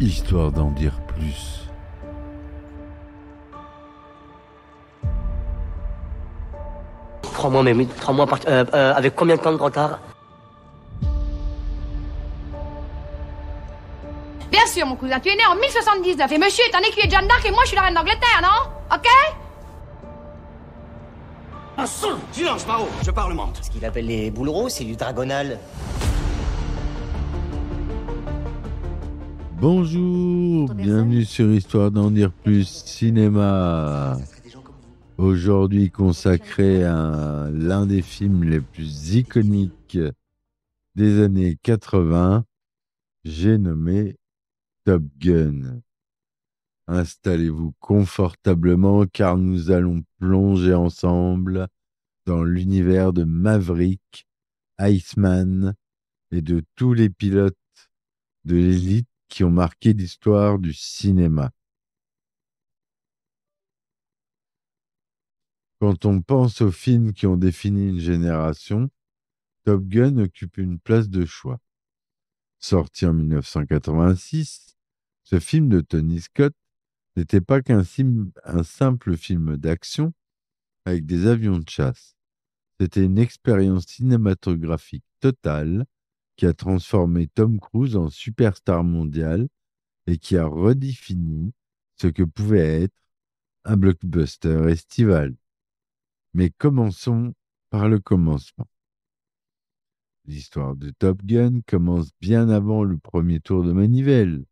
Histoire d'en dire plus. Trois mois avec combien de temps de retard? Bien sûr, mon cousin, tu es né en 1079 et monsieur est un écuyer de Jeanne d'Arc et moi je suis la reine d'Angleterre, non? Ok? Un son! Silence, Mao, je parlemente. Ce qu'il appelle les bouleros, c'est du dragonal. Bonjour, bienvenue sur Histoire d'en dire plus cinéma. Aujourd'hui consacré à l'un des films les plus iconiques des années 80, j'ai nommé Top Gun. Installez-vous confortablement car nous allons plonger ensemble dans l'univers de Maverick, Iceman et de tous les pilotes de l'élite qui ont marqué l'histoire du cinéma. Quand on pense aux films qui ont défini une génération, Top Gun occupe une place de choix. Sorti en 1986, ce film de Tony Scott n'était pas un simple film d'action avec des avions de chasse. C'était une expérience cinématographique totale qui a transformé Tom Cruise en superstar mondial et qui a redéfini ce que pouvait être un blockbuster estival. Mais commençons par le commencement. L'histoire de Top Gun commence bien avant le premier tour de manivelle.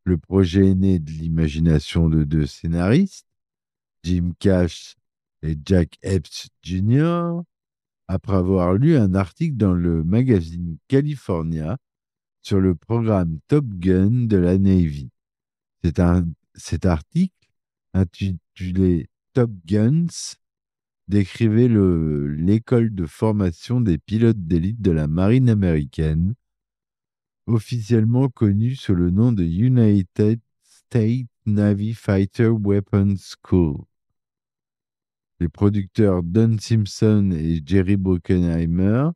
Le projet est né de l'imagination de deux scénaristes, Jim Cash et Jack Epps Jr., après avoir lu un article dans le magazine California sur le programme Top Gun de la Navy. Cet article, intitulé Top Guns, décrivait l'école de formation des pilotes d'élite de la marine américaine, officiellement connue sous le nom de United States Navy Fighter Weapons School. Les producteurs Don Simpson et Jerry Bruckheimer,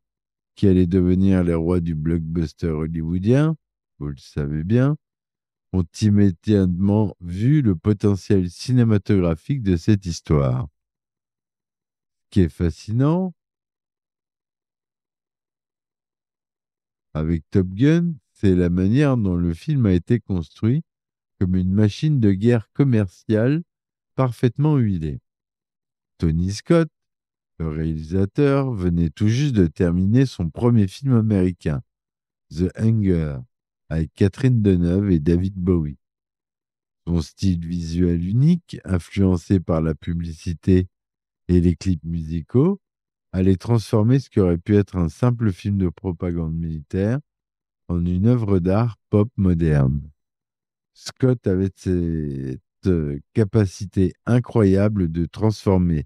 qui allaient devenir les rois du blockbuster hollywoodien, vous le savez bien, ont immédiatement vu le potentiel cinématographique de cette histoire. Ce qui est fascinant avec Top Gun, c'est la manière dont le film a été construit comme une machine de guerre commerciale parfaitement huilée. Tony Scott, le réalisateur, venait tout juste de terminer son premier film américain, The Hunger, avec Catherine Deneuve et David Bowie. Son style visuel unique, influencé par la publicité et les clips musicaux, allait transformer ce qui aurait pu être un simple film de propagande militaire en une œuvre d'art pop moderne. Scott avait cette capacité incroyable de transformer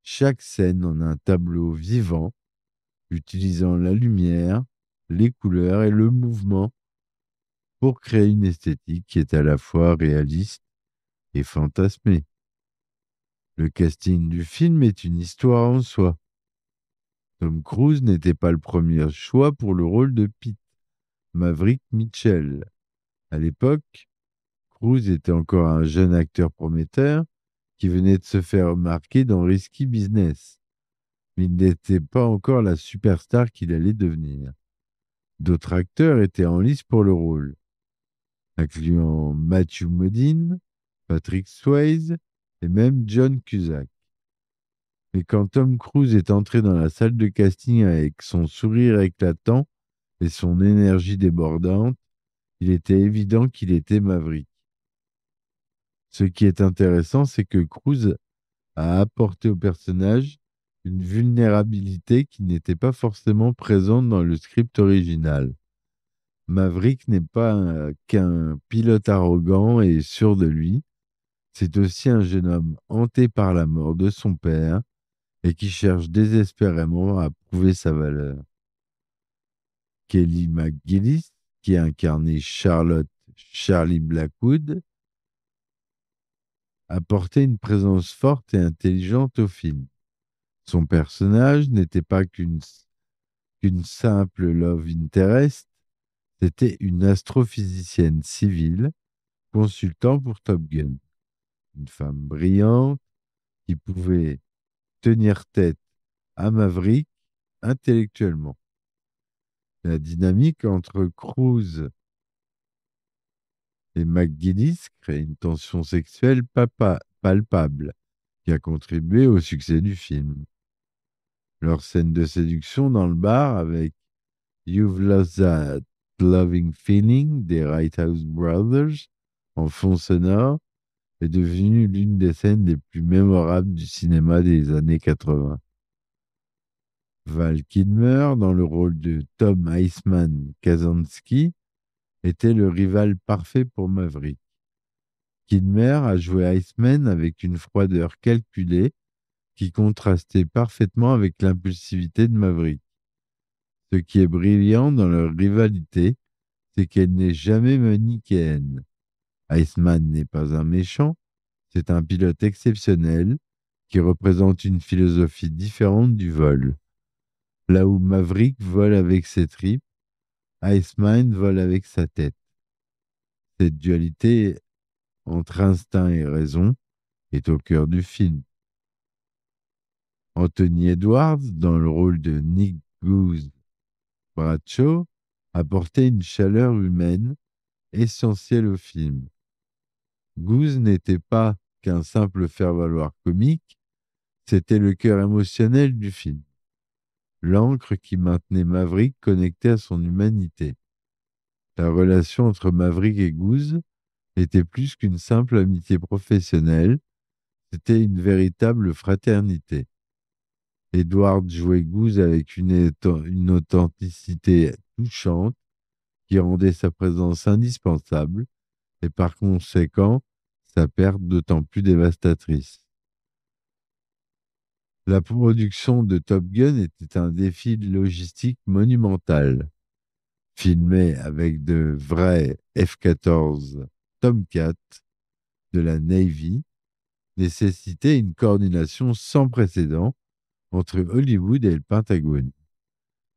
chaque scène en un tableau vivant, utilisant la lumière, les couleurs et le mouvement pour créer une esthétique qui est à la fois réaliste et fantasmée. Le casting du film est une histoire en soi. Tom Cruise n'était pas le premier choix pour le rôle de Pete, Maverick Mitchell. À l'époque, Cruise était encore un jeune acteur prometteur qui venait de se faire remarquer dans Risky Business, mais il n'était pas encore la superstar qu'il allait devenir. D'autres acteurs étaient en lice pour le rôle, incluant Matthew Modine, Patrick Swayze et même John Cusack. Mais quand Tom Cruise est entré dans la salle de casting avec son sourire éclatant et son énergie débordante, il était évident qu'il était Maverick. Ce qui est intéressant, c'est que Cruise a apporté au personnage une vulnérabilité qui n'était pas forcément présente dans le script original. Maverick n'est pas qu'un pilote arrogant et sûr de lui, c'est aussi un jeune homme hanté par la mort de son père et qui cherche désespérément à prouver sa valeur. Kelly McGillis, qui a incarné Charlotte Charlie Blackwood, apportait une présence forte et intelligente au film. Son personnage n'était pas qu'une simple love interest, C'était une astrophysicienne civile consultant pour Top Gun. Une femme brillante qui pouvait tenir tête à Maverick intellectuellement. La dynamique entre Cruise et McGinnis crée une tension sexuelle palpable qui a contribué au succès du film. Leur scène de séduction dans le bar avec You've Lost That Loving Feeling des Lighthouse Brothers en fond sonore est devenue l'une des scènes les plus mémorables du cinéma des années 80. Val Kilmer, dans le rôle de Tom Iceman Kazansky, était le rival parfait pour Maverick. Kilmer a joué Iceman avec une froideur calculée qui contrastait parfaitement avec l'impulsivité de Maverick. Ce qui est brillant dans leur rivalité, c'est qu'elle n'est jamais manichéenne. Iceman n'est pas un méchant, c'est un pilote exceptionnel qui représente une philosophie différente du vol. Là où Maverick vole avec ses tripes, Iceman vole avec sa tête. Cette dualité entre instinct et raison est au cœur du film. Anthony Edwards, dans le rôle de Nick Goose Bradshaw, apportait une chaleur humaine essentielle au film. Goose n'était pas qu'un simple faire-valoir comique, c'était le cœur émotionnel du film. L'encre qui maintenait Maverick connecté à son humanité. La relation entre Maverick et Goose était plus qu'une simple amitié professionnelle, c'était une véritable fraternité. Edward jouait Goose avec une authenticité touchante qui rendait sa présence indispensable et par conséquent sa perte d'autant plus dévastatrice. La production de Top Gun était un défi logistique monumental. Filmé avec de vrais F-14 Tomcat de la Navy, nécessitait une coordination sans précédent entre Hollywood et le Pentagone.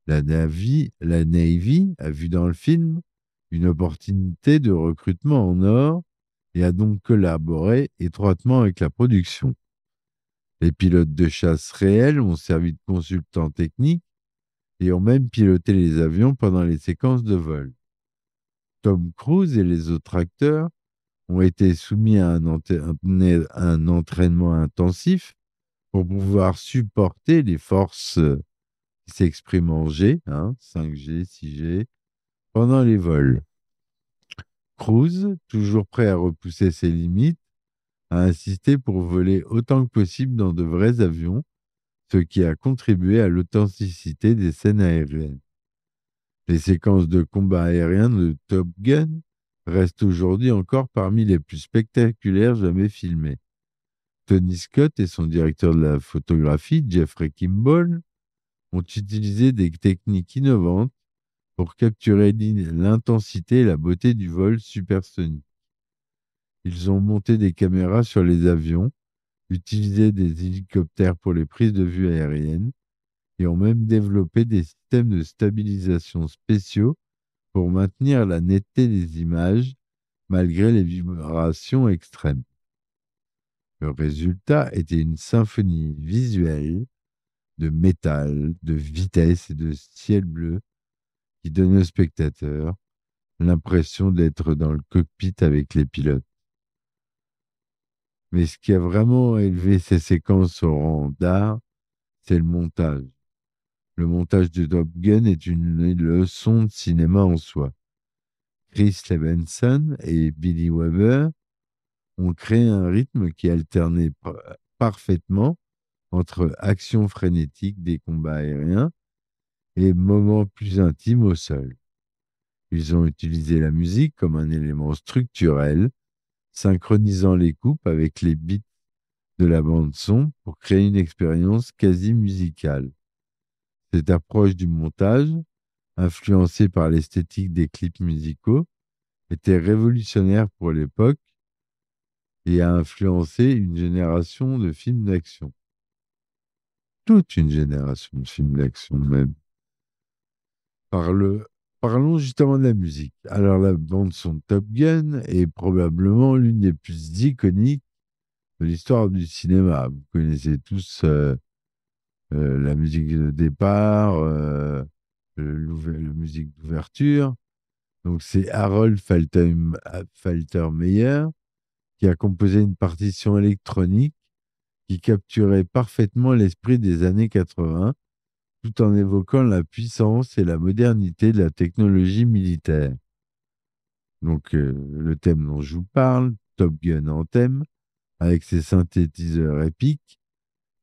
La Navy a vu dans le film une opportunité de recrutement en or et a donc collaboré étroitement avec la production. Les pilotes de chasse réels ont servi de consultants techniques et ont même piloté les avions pendant les séquences de vol. Tom Cruise et les autres acteurs ont été soumis à un entraînement intensif pour pouvoir supporter les forces qui s'expriment en G, 5G, 6G, pendant les vols. Cruise, toujours prêt à repousser ses limites, a insisté pour voler autant que possible dans de vrais avions, ce qui a contribué à l'authenticité des scènes aériennes. Les séquences de combat aérien de Top Gun restent aujourd'hui encore parmi les plus spectaculaires jamais filmées. Tony Scott et son directeur de la photographie, Jeffrey Kimball, ont utilisé des techniques innovantes pour capturer l'intensité et la beauté du vol supersonique. Ils ont monté des caméras sur les avions, utilisé des hélicoptères pour les prises de vue aériennes et ont même développé des systèmes de stabilisation spéciaux pour maintenir la netteté des images malgré les vibrations extrêmes. Le résultat était une symphonie visuelle de métal, de vitesse et de ciel bleu qui donne au spectateur l'impression d'être dans le cockpit avec les pilotes. Mais ce qui a vraiment élevé ces séquences au rang d'art, c'est le montage. Le montage de Top Gun est une leçon de cinéma en soi. Chris Levenson et Billy Weber ont créé un rythme qui alternait parfaitement entre action frénétique des combats aériens et moments plus intimes au sol. Ils ont utilisé la musique comme un élément structurel, synchronisant les coupes avec les beats de la bande-son pour créer une expérience quasi musicale. Cette approche du montage, influencée par l'esthétique des clips musicaux, était révolutionnaire pour l'époque et a influencé une génération de films d'action. Toute une génération de films d'action même. Par le Parlons justement de la musique. Alors, la bande-son de Top Gun est probablement l'une des plus iconiques de l'histoire du cinéma. Vous connaissez tous la musique de départ, la musique d'ouverture. Donc, c'est Harold Faltermeyer qui a composé une partition électronique qui capturait parfaitement l'esprit des années 80, tout en évoquant la puissance et la modernité de la technologie militaire. Donc, le thème dont je vous parle, Top Gun en thème, avec ses synthétiseurs épiques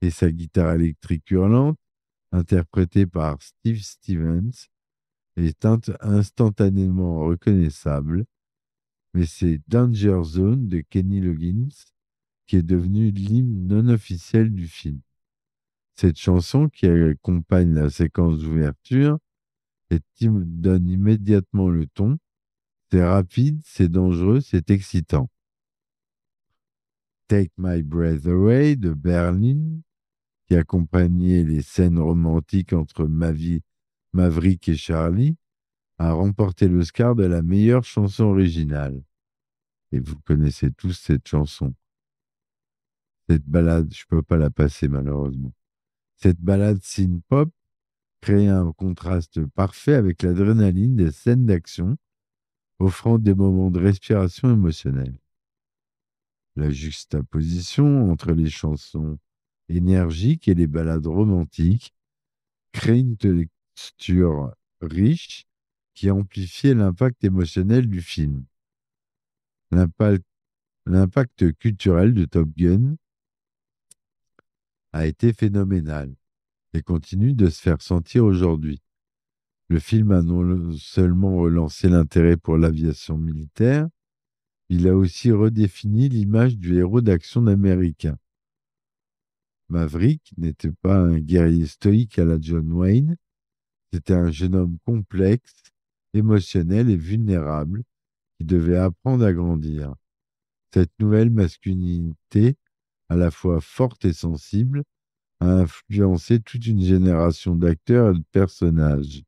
et sa guitare électrique hurlante, interprétée par Steve Stevens, est instantanément reconnaissable, mais c'est Danger Zone de Kenny Loggins qui est devenu l'hymne non officiel du film. Cette chanson qui accompagne la séquence d'ouverture donne immédiatement le ton. C'est rapide, c'est dangereux, c'est excitant. Take My Breath Away de Berlin, qui accompagnait les scènes romantiques entre Maverick et Charlie, a remporté l'Oscar de la meilleure chanson originale. Et vous connaissez tous cette chanson. Cette ballade, je ne peux pas la passer malheureusement. Cette ballade synth-pop crée un contraste parfait avec l'adrénaline des scènes d'action, offrant des moments de respiration émotionnelle. La juxtaposition entre les chansons énergiques et les ballades romantiques crée une texture riche qui amplifiait l'impact émotionnel du film. L'impact culturel de Top Gun a été phénoménal et continue de se faire sentir aujourd'hui. Le film a non seulement relancé l'intérêt pour l'aviation militaire, il a aussi redéfini l'image du héros d'action américain. Maverick n'était pas un guerrier stoïque à la John Wayne, c'était un jeune homme complexe, émotionnel et vulnérable qui devait apprendre à grandir. Cette nouvelle masculinité, à la fois forte et sensible, a influencé toute une génération d'acteurs et de personnages.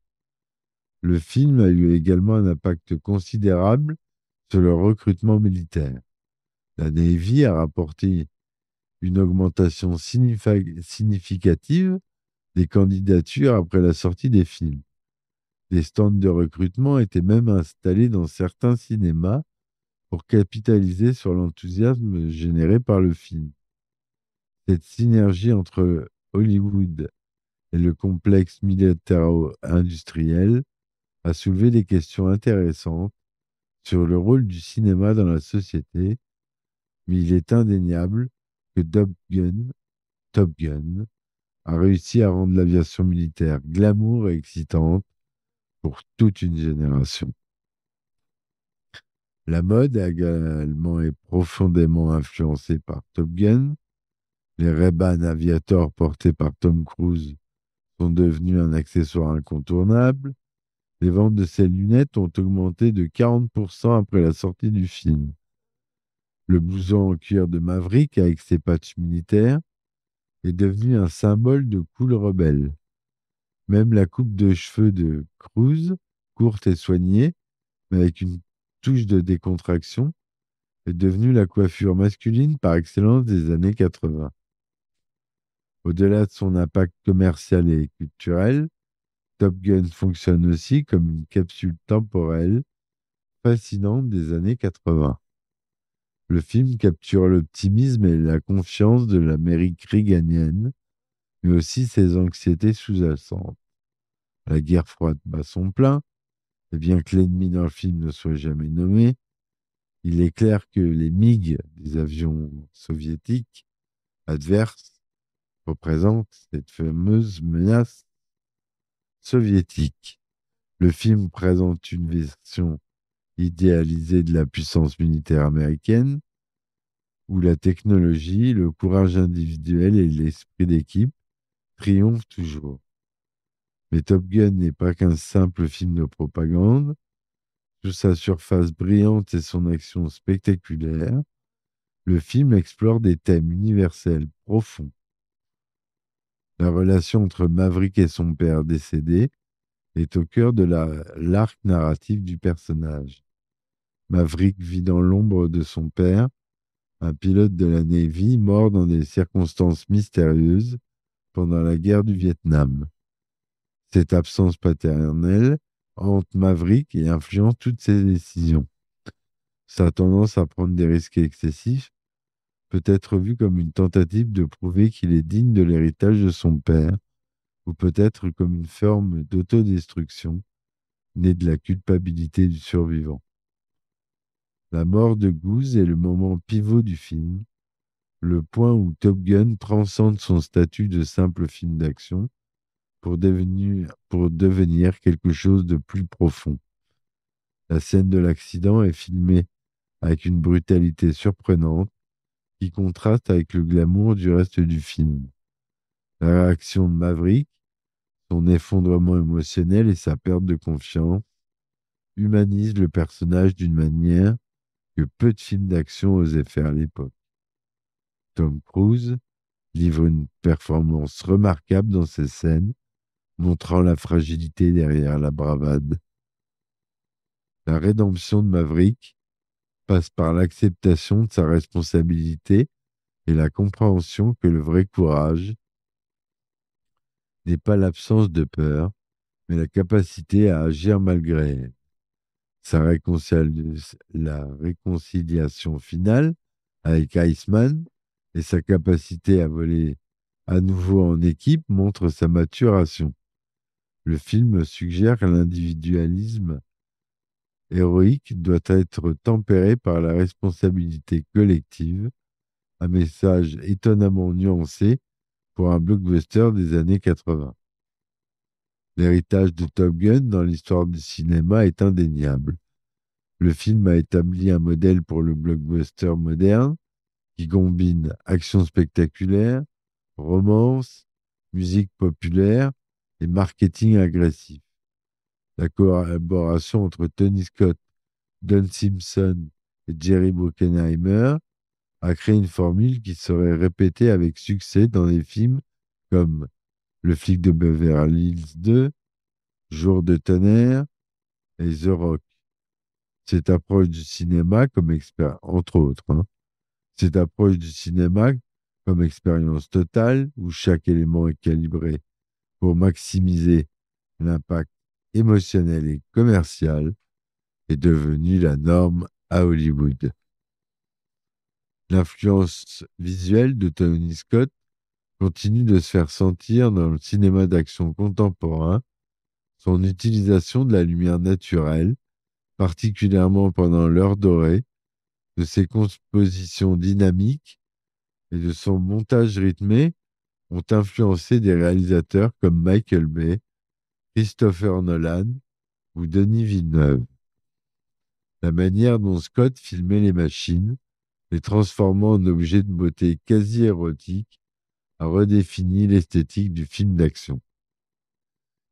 Le film a eu également un impact considérable sur le recrutement militaire. La Navy a rapporté une augmentation significative des candidatures après la sortie des films. Des stands de recrutement étaient même installés dans certains cinémas pour capitaliser sur l'enthousiasme généré par le film. Cette synergie entre Hollywood et le complexe militaro-industriel a soulevé des questions intéressantes sur le rôle du cinéma dans la société, mais il est indéniable que Top Gun a réussi à rendre l'aviation militaire glamour et excitante pour toute une génération. La mode a également été profondément influencée par Top Gun. Les Ray-Ban Aviator portés par Tom Cruise sont devenus un accessoire incontournable. Les ventes de ces lunettes ont augmenté de 40% après la sortie du film. Le blouson en cuir de Maverick avec ses patchs militaires est devenu un symbole de cool rebelle. Même la coupe de cheveux de Cruise, courte et soignée, mais avec une touche de décontraction, est devenue la coiffure masculine par excellence des années 80. Au-delà de son impact commercial et culturel, Top Gun fonctionne aussi comme une capsule temporelle fascinante des années 80. Le film capture l'optimisme et la confiance de l'Amérique reaganienne, mais aussi ses anxiétés sous-jacentes. La guerre froide bat son plein, et bien que l'ennemi dans le film ne soit jamais nommé, il est clair que les MiG, des avions soviétiques adverses, représentent cette fameuse menace soviétique. Le film présente une version idéalisée de la puissance militaire américaine, où la technologie, le courage individuel et l'esprit d'équipe triomphent toujours. Mais Top Gun n'est pas qu'un simple film de propagande. Sous sa surface brillante et son action spectaculaire, le film explore des thèmes universels profonds. La relation entre Maverick et son père décédé, est au cœur de l'arc narratif du personnage. Maverick vit dans l'ombre de son père, un pilote de la Navy mort dans des circonstances mystérieuses pendant la guerre du Vietnam. Cette absence paternelle hante Maverick et influence toutes ses décisions. Sa tendance à prendre des risques excessifs peut être vue comme une tentative de prouver qu'il est digne de l'héritage de son père, ou peut-être comme une forme d'autodestruction née de la culpabilité du survivant. La mort de Goose est le moment pivot du film, le point où Top Gun transcende son statut de simple film d'action pour devenir quelque chose de plus profond. La scène de l'accident est filmée avec une brutalité surprenante qui contraste avec le glamour du reste du film. La réaction de Maverick, son effondrement émotionnel et sa perte de confiance humanisent le personnage d'une manière que peu de films d'action osaient faire à l'époque. Tom Cruise livre une performance remarquable dans ces scènes, montrant la fragilité derrière la bravade. La rédemption de Maverick passe par l'acceptation de sa responsabilité et la compréhension que le vrai courage n'est pas l'absence de peur, mais la capacité à agir malgré elle. La réconciliation finale avec Iceman et sa capacité à voler à nouveau en équipe montrent sa maturation. Le film suggère que l'individualisme héroïque doit être tempéré par la responsabilité collective, un message étonnamment nuancé pour un blockbuster des années 80. L'héritage de Top Gun dans l'histoire du cinéma est indéniable. Le film a établi un modèle pour le blockbuster moderne qui combine action spectaculaire, romance, musique populaire et marketing agressif. La collaboration entre Tony Scott, Don Simpson et Jerry Bruckheimer a créé une formule qui serait répétée avec succès dans des films comme Le flic de Beverly Hills 2, Jour de tonnerre et The Rock. Cette approche du cinéma entre autres, cette approche du cinéma comme expérience totale où chaque élément est calibré pour maximiser l'impact émotionnel et commercial est devenue la norme à Hollywood. L'influence visuelle de Tony Scott continue de se faire sentir dans le cinéma d'action contemporain. Son utilisation de la lumière naturelle, particulièrement pendant l'heure dorée, de ses compositions dynamiques et de son montage rythmé ont influencé des réalisateurs comme Michael Bay, Christopher Nolan ou Denis Villeneuve. La manière dont Scott filmait les machines, les transformant en objets de beauté quasi érotiques, a redéfini l'esthétique du film d'action.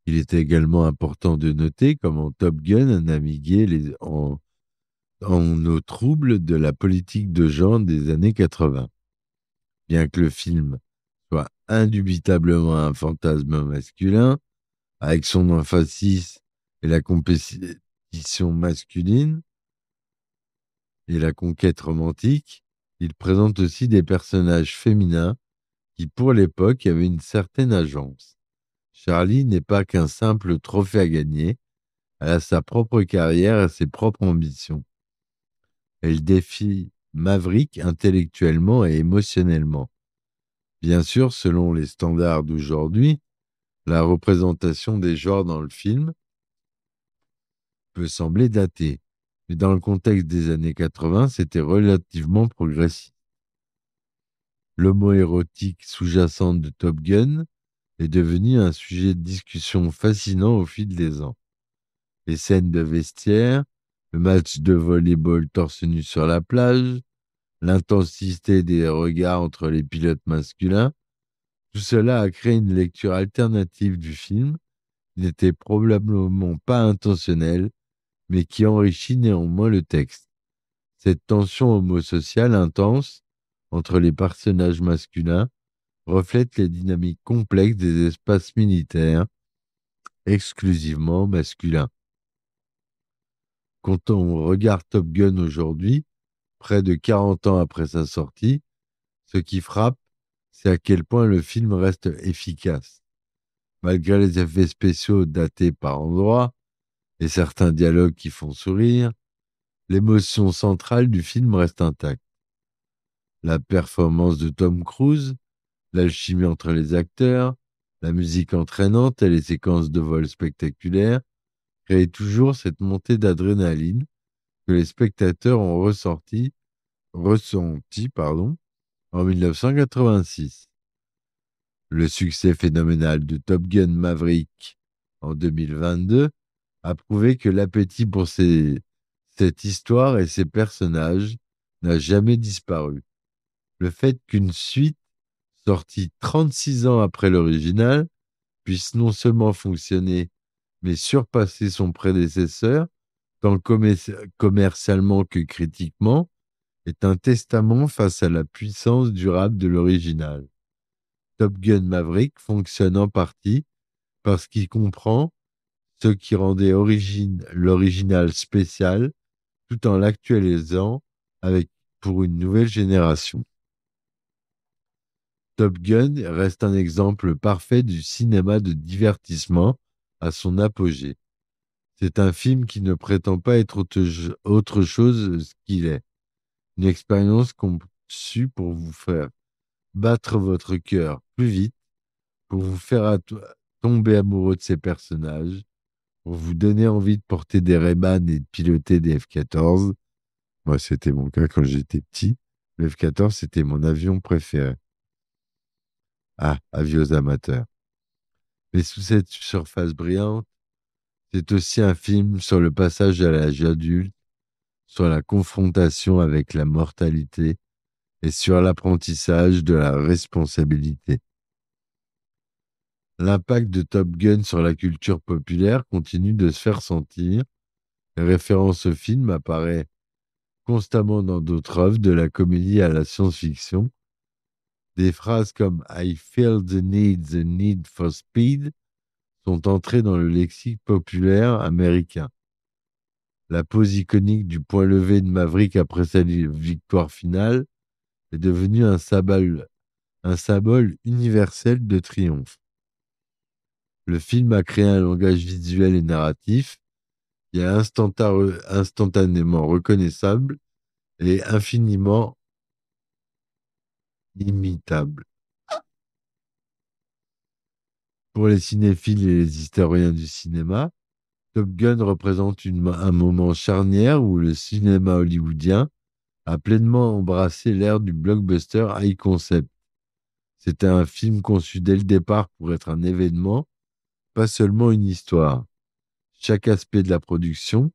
Il est également important de noter comment Top Gun a navigué en eau trouble de la politique de genre des années 80. Bien que le film soit indubitablement un fantasme masculin, avec son emphasis et la compétition masculine et la conquête romantique, il présente aussi des personnages féminins qui, pour l'époque, avaient une certaine agence. Charlie n'est pas qu'un simple trophée à gagner, elle a sa propre carrière et ses propres ambitions. Elle défie Maverick intellectuellement et émotionnellement. Bien sûr, selon les standards d'aujourd'hui, la représentation des genres dans le film peut sembler datée, mais dans le contexte des années 80, c'était relativement progressif. L'homoérotique sous-jacente de Top Gun est devenu un sujet de discussion fascinant au fil des ans. Les scènes de vestiaire, le match de volley-ball torse nu sur la plage, l'intensité des regards entre les pilotes masculins, tout cela a créé une lecture alternative du film qui n'était probablement pas intentionnelle, mais qui enrichit néanmoins le texte. Cette tension homosociale intense entre les personnages masculins reflète les dynamiques complexes des espaces militaires exclusivement masculin. Quand on regarde Top Gun aujourd'hui, près de 40 ans après sa sortie, ce qui frappe, c'est à quel point le film reste efficace. Malgré les effets spéciaux datés par endroits et certains dialogues qui font sourire, l'émotion centrale du film reste intacte. La performance de Tom Cruise, l'alchimie entre les acteurs, la musique entraînante et les séquences de vol spectaculaires créent toujours cette montée d'adrénaline que les spectateurs ont ressenti en 1986. Le succès phénoménal de Top Gun Maverick en 2022 a prouvé que l'appétit pour cette histoire et ses personnages n'a jamais disparu. Le fait qu'une suite sortie 36 ans après l'original puisse non seulement fonctionner, mais surpasser son prédécesseur, tant commercialement que critiquement, est un testament face à la puissance durable de l'original. Top Gun Maverick fonctionne en partie parce qu'il comprend ce qui rendait l'original spécial tout en l'actualisant pour une nouvelle génération. Top Gun reste un exemple parfait du cinéma de divertissement à son apogée. C'est un film qui ne prétend pas être autre chose qu'il est. Une expérience conçue pour vous faire battre votre cœur plus vite, pour vous faire tomber amoureux de ses personnages, pour vous donner envie de porter des Ray-Ban et de piloter des F-14. Moi, c'était mon cas quand j'étais petit. Le F-14, c'était mon avion préféré. Ah, avis aux amateurs. Mais sous cette surface brillante, c'est aussi un film sur le passage à l'âge adulte, sur la confrontation avec la mortalité et sur l'apprentissage de la responsabilité. L'impact de Top Gun sur la culture populaire continue de se faire sentir. Les références au film apparaissent constamment dans d'autres œuvres, de la comédie à la science-fiction. Des phrases comme I feel the need for speed sont entrées dans le lexique populaire américain. La pose iconique du point levé de Maverick après sa victoire finale est devenue un symbole universel de triomphe. Le film a créé un langage visuel et narratif qui est instantanément reconnaissable et infiniment imitable. Pour les cinéphiles et les historiens du cinéma, Top Gun représente un moment charnière où le cinéma hollywoodien a pleinement embrassé l'ère du blockbuster high concept. C'était un film conçu dès le départ pour être un événement, pas seulement une histoire. Chaque aspect de la production,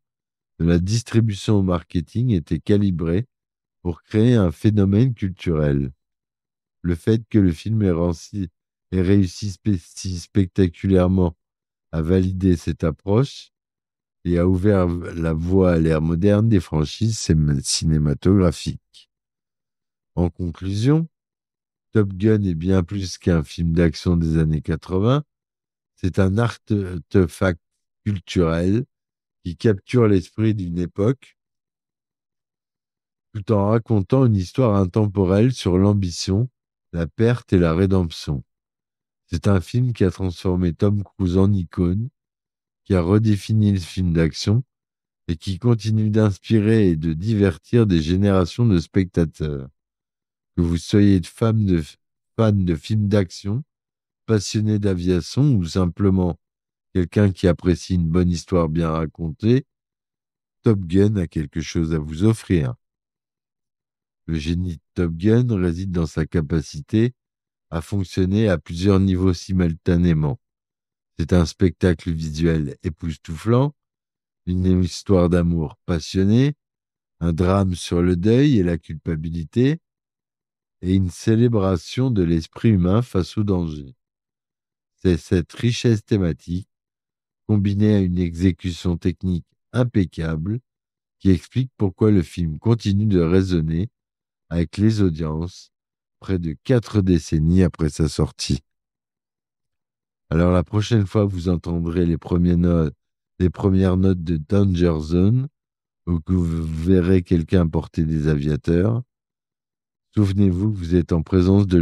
de la distribution au marketing était calibré pour créer un phénomène culturel. Le fait que le film ait réussi si spectaculairement à valider cette approche et a ouvert la voie à l'ère moderne des franchises cinématographiques. En conclusion, Top Gun est bien plus qu'un film d'action des années 80. C'est un artefact culturel qui capture l'esprit d'une époque tout en racontant une histoire intemporelle sur l'ambition, la perte et la rédemption. C'est un film qui a transformé Tom Cruise en icône, qui a redéfini le film d'action et qui continue d'inspirer et de divertir des générations de spectateurs. Que vous soyez fan de films d'action, passionné d'aviation ou simplement quelqu'un qui apprécie une bonne histoire bien racontée, Top Gun a quelque chose à vous offrir. Le génie de Top Gun réside dans sa capacité à fonctionner à plusieurs niveaux simultanément. C'est un spectacle visuel époustouflant, une histoire d'amour passionnée, un drame sur le deuil et la culpabilité, et une célébration de l'esprit humain face au danger. C'est cette richesse thématique, combinée à une exécution technique impeccable, qui explique pourquoi le film continue de résonner avec les audiences près de 4 décennies après sa sortie. Alors la prochaine fois que vous entendrez les premières notes de Danger Zone, ou que vous verrez quelqu'un porter des aviateurs, souvenez-vous que vous êtes en présence de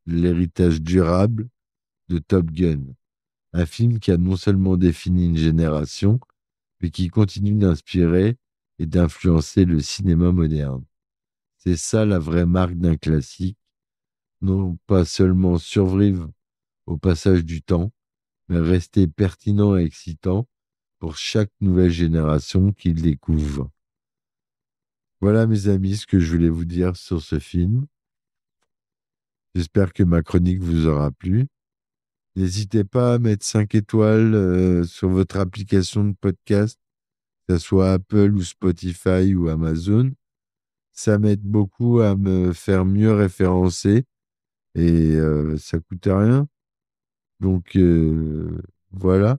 l'héritage durable de Top Gun, un film qui a non seulement défini une génération, mais qui continue d'inspirer et d'influencer le cinéma moderne. C'est ça la vraie marque d'un classique, non pas seulement survivre au passage du temps, mais rester pertinent et excitant pour chaque nouvelle génération qui le découvre. Voilà, mes amis, ce que je voulais vous dire sur ce film. J'espère que ma chronique vous aura plu. N'hésitez pas à mettre 5 étoiles sur votre application de podcast, que ce soit Apple ou Spotify ou Amazon. Ça m'aide beaucoup à me faire mieux référencer et ça coûte rien. Donc voilà,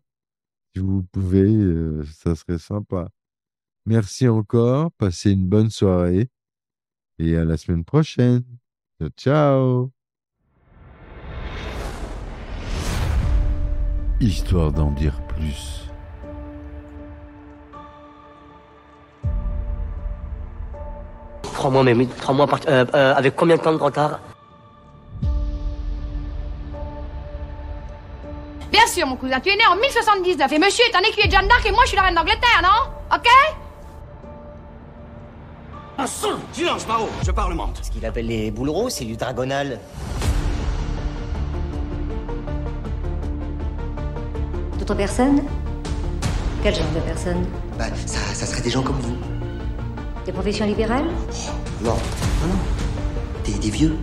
si vous pouvez, ça serait sympa. Merci encore, passez une bonne soirée et à la semaine prochaine. Ciao, ciao. Histoire d'en dire plus. Mais 3 mois avec combien de temps de retard? Bien sûr, mon cousin, tu es né en 1079 et monsieur est un écuyer de Jeanne d'Arc et moi je suis la reine d'Angleterre, non? Ok? Silence, Mao, je parlemente. Ce qu'il appelle les boulereaux, c'est du dragonal. D'autres personnes? Quel genre de personnes? Bah, ça serait des gens comme vous. Des professions libérales? Non. Des vieux.